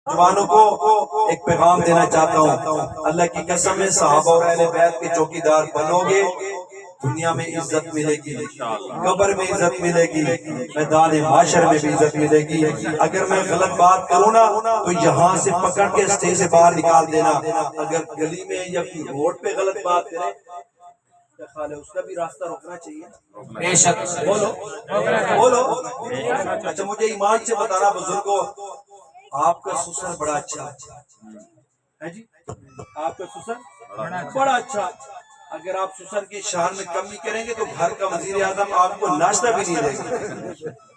جوانوں کو ایک پیغام دینا چاہتا ہوں، اللہ کی قسم ہے صحابہ اور اہل بیت کے چوکیدار بنو گے، دنیا میں عزت ملے گی، قبر میں عزت ملے گی، میدان معاشر میں بھی عزت ملے گی۔ اگر میں غلط بات کروں نا تو یہاں سے پکڑ کے اسٹیج سے باہر نکال دینا۔ اگر گلی میں یا روڈ پہ غلط بات کرے کیا خیال ہے، اس کا بھی راستہ روکنا چاہیے؟ بے شک بولو بولو۔ اچھا مجھے ایمان سے بتانا بزرگوں، آپ کا سسر بڑا اچھا ہے جی، آپ کا سسر بڑا اچھا، اگر آپ سسر کی شان میں کمی کریں گے تو گھر کا وزیر اعظم آپ کو ناشتہ بھی نہیں دے گا۔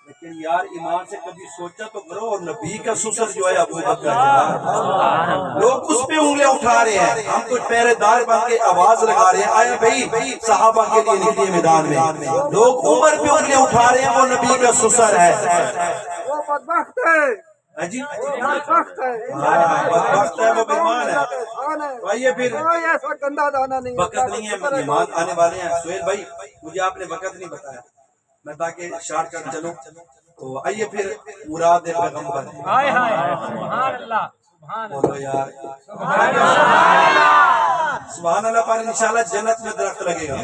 لیکن یار ایمان سے کبھی سوچا تو کرو، اور نبی کا سسر جو ہے ابو بکر ہے، لوگ اس پہ انگلیاں اٹھا رہے ہیں، ہم تو پہرے دار بن کے آواز لگا رہے ہیں آئے بھائی صحابہ کے لیے نکلیے میدان میں، لوگ عمر پہ انگلیاں اٹھا رہے ہیں، وہ نبی کا سسر ہے۔ وہ بدبخت ہے جی بدبخت ہے، بدبخت ہے، وہ بیمان ہے۔ آئیے پھر کوئی ایسا گندا دانا نہیں وقت نہیں ہے، مہمان آنے والے ہیں۔ سہیل بھائی مجھے آپ نے وقت نہیں بتایا، میں تاکہ شارٹ کٹ چلوں، تو آئیے پھر مراد پیغمبر۔ بولو یار سبحان اللہ پر انشاءاللہ جنت میں درخت لگے گا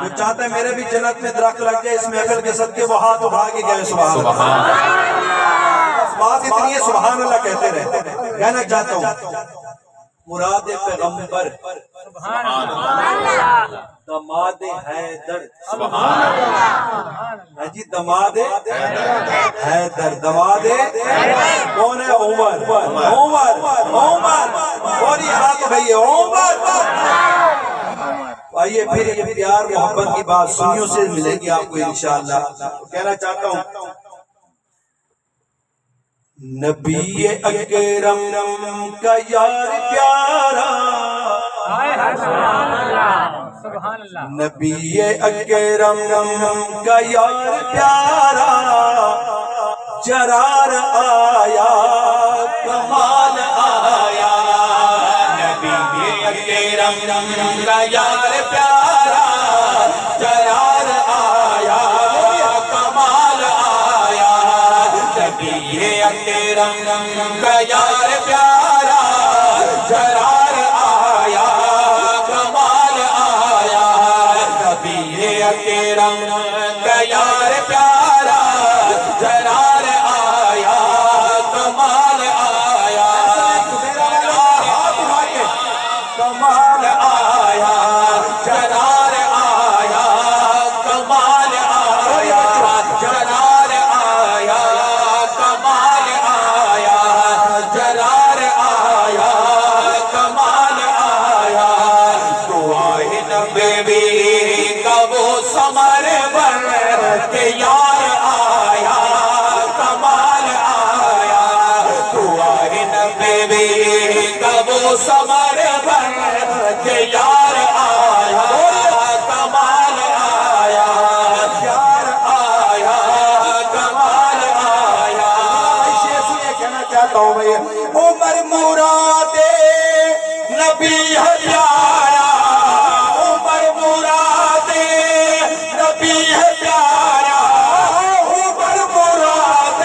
جو چاہتا ہے میرے بھی جنت میں درخت لگ جائے، اس محفل کے صدقے وہ ہاتھ اٹھا کے گئے سبحان اللہ، بات اتنی ہے سبحان اللہ کہتے رہے۔ کہنا چاہتا ہوں مراد پیغمبر دماد حیدر، سبحان اللہ جی، دماد حیدر، دماد کون ہے؟ عمر، عمر عمر بولی ہاتھ بھائی عمر۔ آئیے پھر یہ پیار محبت کی بات سنیوں سے ملے گی آپ کو انشاءاللہ۔ کہنا چاہتا ہوں نبی اکرم کا یار پیارا، نبی اکرم کا یار پیارا، جرار آیا کمال آیا، نبی اکرم کا یار پیارا، جرار آیا کمال آیا، نبی اکرم کا یار پیارا، جرار آیا کمال آیا، نبی اکرم کا یار پیارا، جرار آیا کمال آیا، کمال آیا، جرار آیا کمال آیا، جرار آیا کمال آیا، جرار آیا کمال آیا، تو آئے نبی کا وہ ثمر بن کے یار آیا کمال آیا، تو آئے نبی کا وہ ثمر بن کے یار آیا کمال آیا، یار آیا کمال آیا۔ یہ کہنا چاہتا ہوں بھئی عمر مراد نبی ہے پیارا، عمر مراد نبی ہے پیارا، عمر مراد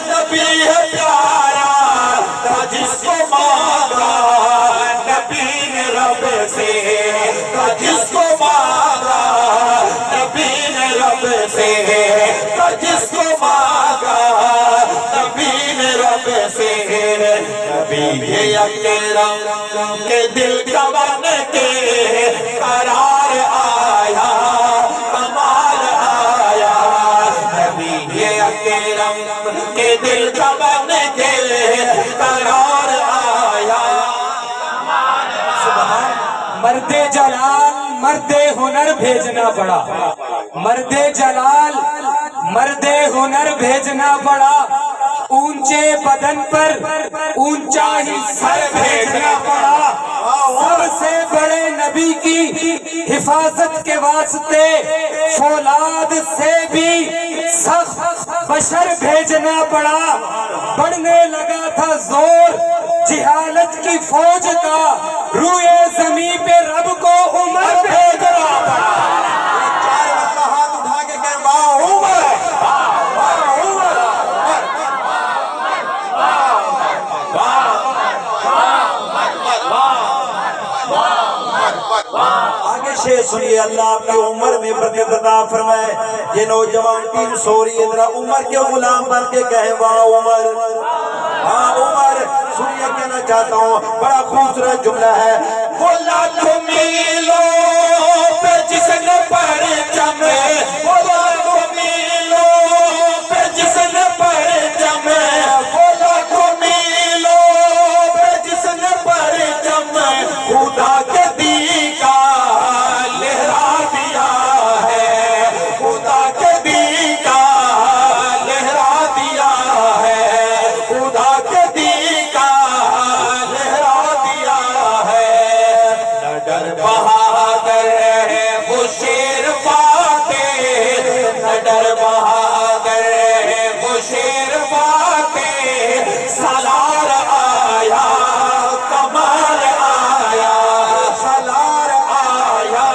نبی ہے پیارا، جس کو مانگا نبی نے رب سے، جس کو مانگا نبی نے رب سے، جس کو مانگا نبی نے رب سے، نبی اکرم کے دل کا بن کے قرار آیا کمال آیا، نبی اکرم کے دل کا بن کے قرار آیا۔ مرد جلال مرد ہنر بھیجنا پڑا، مرد جلال مرد ہنر بھیجنا پڑا، اونچے بدن پر اونچا ہی سر بھیجنا پڑا، سب سے بڑے نبی کی حفاظت کے واسطے فولاد سے بھی سخت بشر بھیجنا پڑا، بڑھنے لگا تھا زور جہالت کی فوج کا، روئے زمین پہ رب کو عمر بھیجنا پڑا۔ چار بندہ ہاتھ اٹھا کے کہ عمر خواہش ہے سنیے اللہ آپ کی عمر میں برکت عطا فرمائے. یہ نوجوان ٹیم سو رہی ہے ذرا عمر کے غلام بن کے کہیں واہ عمر ہاں عمر. سنیے کہنا چاہتا ہوں بڑا خوبصورت جملہ ہے. وہ لاکھوں میلوں پہ جس نے پرچم وہ لاکھوں میلوں پہ جس نے پرچم وہ لاکھوں میلوں پہ جس نے پرچم خدا کے دی کا لہرا دیا ہے. خدا کے دی کا لہرا دیا ہے. خدا کے دی کا لہرا دیا ہے. نہ ڈر بہادر ہے وہ شیر فاتح نہ ڈر بہادر ہے وہ شیر فاتح. سالار آیا کمال آیا سالار آیا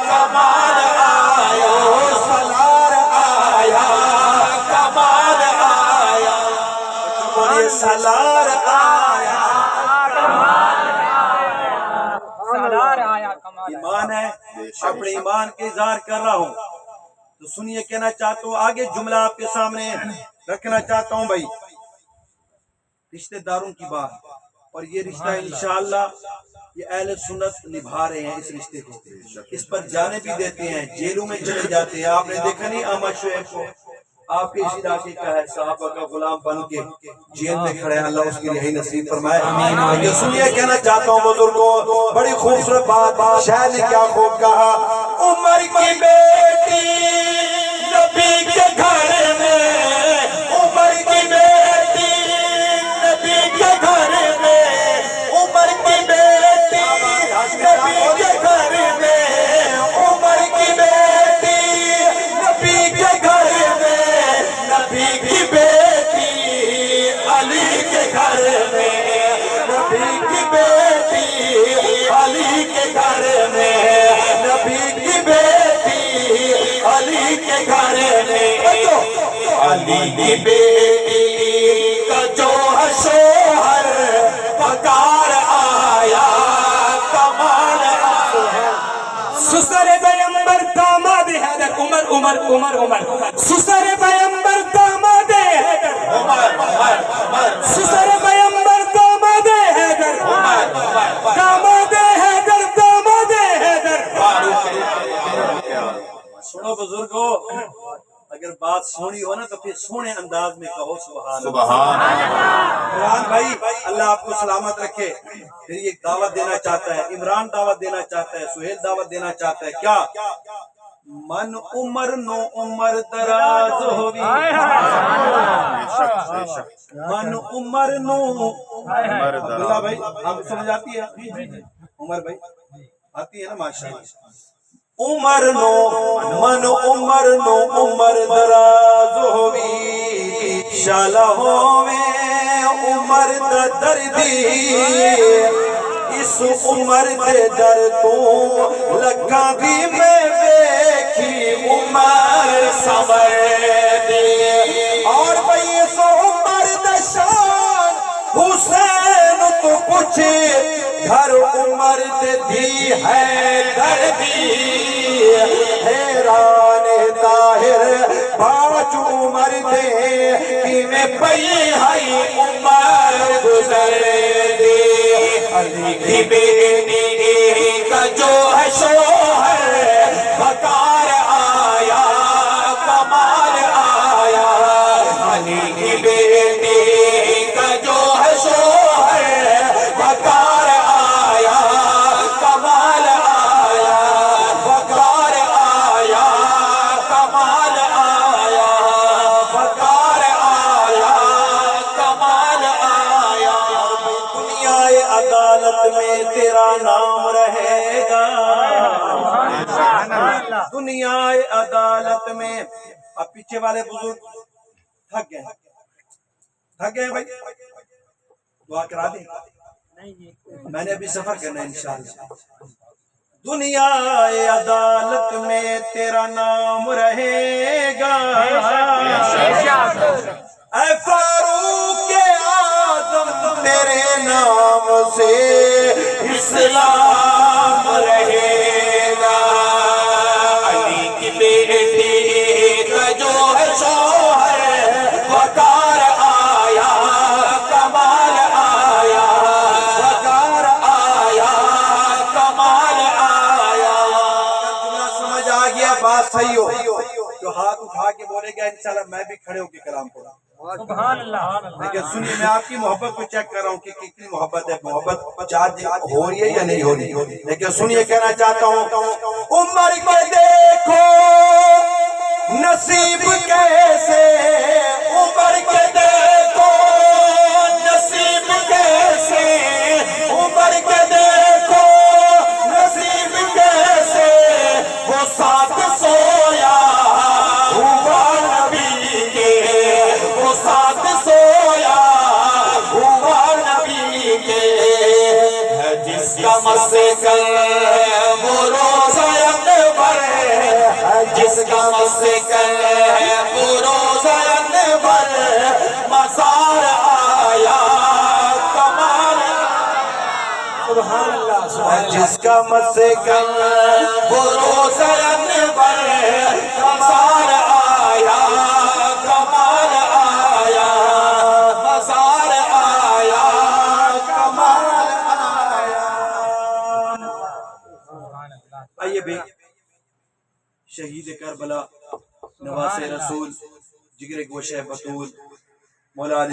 کمال آیا سالار آیا کمال آیا. بولیے سالار آیا ایمان ہے. اپنے ایمان کے اظہار کر رہا ہوں تو سنیے کہنا چاہتا ہوں آگے جملہ آپ کے سامنے رکھنا چاہتا ہوں بھائی. رشتہ داروں کی بات اور یہ رشتہ انشاءاللہ یہ اہل سنت نبھا رہے ہیں. اس رشتے کو اس پر جانے بھی دیتے ہیں جیلوں میں چلے جاتے ہیں. آپ نے دیکھا نہیں احمد شعیب کو آپ کے اس علاقے کا ہے صحابہ کا غلام بن کے جیل میں کھڑے ہیں. اللہ اس کی رہائی نصیب فرمائے. یہ سنیے کہنا چاہتا ہوں بزرگوں بڑی خوبصورت بات شاعر نے کیا خوب کہا. عمر کی بیٹی نبی کے گھر میں عمر کی بیٹی نبی کے گھر میں عمر کی بیٹی نبی کے گھر میں عمر کی بیٹی نبی کے گھر میں نبی کی بیٹی علی کے گھر میں نبی کی بیٹی علی کے گھر میں نبی کی بیٹی علی کے گھر میں. علی کی بیٹی کا جو ہے شوہر پکار آیا کمال آیا. سسر پیمبر داماد حیدر عمر عمر عمر عمر سسر پیمبر داماد حیدر سسر پیمبر داماد حیدر داماد حیدر داماد حیدر. سنو بزرگو اگر بات سونی ہو نا تو پھر سونے انداز میں کہو سبحان عمران بھائی اللہ آپ کو سلامت رکھے. پھر یہ دعوت دینا چاہتا ہے عمران دعوت دینا چاہتا ہے سہیل دعوت دینا چاہتا ہے. کیا من عمر نو عمر دراز ہوئی من عمر نو عبداللہ بھائی آپ کو سمجھ آتی ہے عمر بھائی آتی ہے نا ماشاءاللہ. عمر نو من عمر نو عمر دراز ہوئی شالہوں میں عمر دا دردی اس عمر دے در تو لکھاں بھی میں بیکھی عمر سمر دی. اور بھئی اس عمر دا شان حسین تو پوچھے گھر عمر دے دی ہے دردی. حیران طاہر باچ عمر دے کہ میں پئی ہائی عمر گزر دے. علی کی بیٹی کا جو ہے شوہر بکار آیا کمال آیا. علی کی بیٹی کا جو ہے شوہر بکار آیا کمال آیا بکار آیا کمال آیا بکار آیا کمال آیا. دنیا عدالت میں تیرا نام رہے گا دنیا عدالت میں. اب پیچھے والے بزرگ تھک گئے بھائی دعا کرا دیں. میں نے ابھی سفر کرنا ہے انشاءاللہ. دنیا عدالت میں تیرا نام رہے گا اے فاروق اعظم تیرے نام سے اسلام رہے گا. ہاتھ اٹھا کے بولے گا انشاءاللہ میں بھی کھڑے ہو کے کلام پڑھا. سبحان اللہ. لیکن سنیے میں آپ کی محبت کو چیک کر رہا ہوں کہ کتنی محبت ہے. محبت چارج ہو رہی ہے یا نہیں ہو رہی. لیکن سنیے کہنا چاہتا ہوں عمر کے دیکھو نصیب کیسے, عمر کے دیکھو نصیب کیسے, عمر کے دیکھو نصیب کیسے, وہ ساتھ سویا ہوا نبی کے, وہ ساتھ سویا ہوا نبی کے, ہے جس کا مسکن وہ روزہ انور, جس کا مسکن وہ روزہ انور, مزار آیا کمال. سبحان اللہ. سبحان اللہ. جس کا مسکن وہ روزہ انور, مزار آیا کمال آیا, مزار آیا کمال آیا. آئیے بھی شہید کربلا, نواز رسول, جگر گوشہ بطول, مولا علی